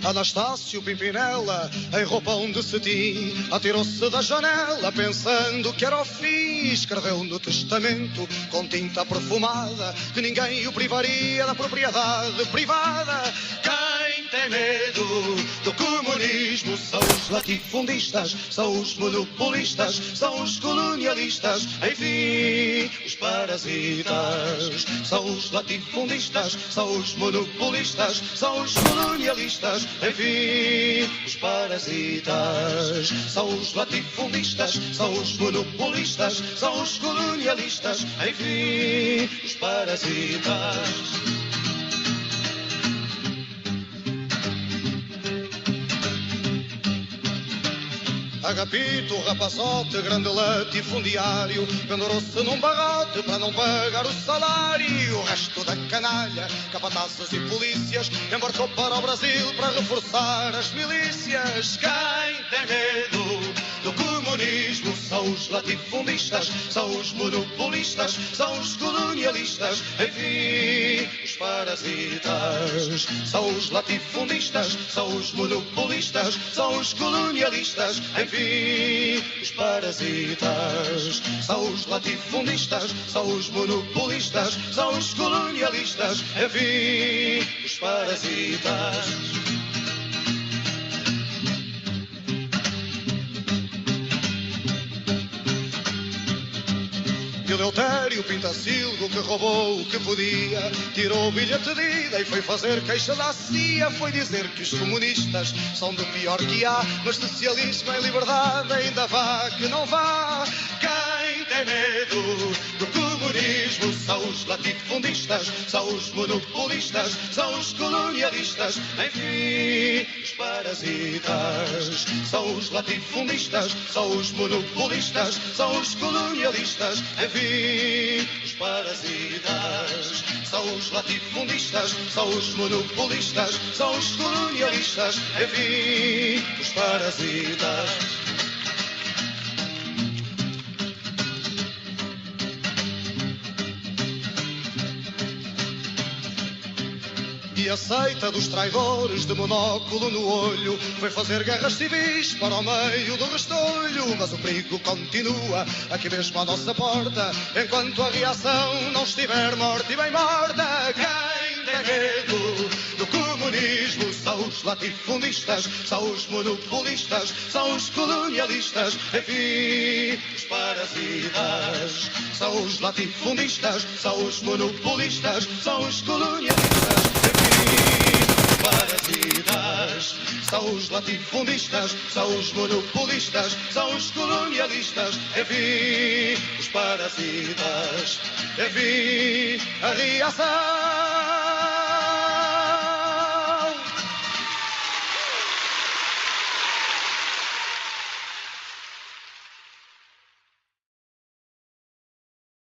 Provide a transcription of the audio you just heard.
Anastácio Pimpinela, em roupão de cetim, atirou-se da janela pensando que era o fim. Escreveu no testamento com tinta perfumada que ninguém o privaria da propriedade privada. Quem tem medo do comunismo são os latifundistas, são os monopolistas, são os colonialistas, enfim, os parasitas. São os latifundistas, são os monopolistas, são os colonialistas, enfim, os parasitas. São os latifundistas, são os monopolistas, são os colonialistas, enfim, os parasitas. Agapito, rapazote, grande latifundiário, pendurou-se num barrote para não pagar o salário. O resto da canalha, capatazes e polícias, embarcou para o Brasil para reforçar as milícias. Quem tem medo do comunismo são os latifundistas, são os monopolistas, são os colonialistas, enfim, os parasitas. São os latifundistas, são os monopolistas, são os colonialistas, enfim, os parasitas. São os latifundistas, são os monopolistas, são os colonialistas, enfim, os parasitas. E o Eleutério Pintacilgo, que roubou o que podia, tirou o bilhete de ida e foi fazer queixa da CIA. Foi dizer que os comunistas são do pior que há, mas socialismo e liberdade ainda vá que não vá. Quem tem medo do comunismo são os latifundistas, são os monopolistas, são os colonialistas, enfim, os parasitas. São os latifundistas, são os monopolistas, são os colonialistas, enfim, os parasitas. São os latifundistas, são os monopolistas, são os colonialistas, enfim, os parasitas. E a seita dos traidores de monóculo no olho foi fazer guerras civis para o meio do restolho. Mas o perigo continua aqui mesmo à nossa porta, enquanto a reação não estiver morta e bem morta. Quem tem medo do comunismo são os latifundistas, são os monopolistas, são os colonialistas, enfim, os parasitas. São os latifundistas, são os monopolistas, são os colonialistas, os parasitas. São os latifundistas, são os monopolistas, são os colonialistas, enfim, os parasitas, enfim, a reação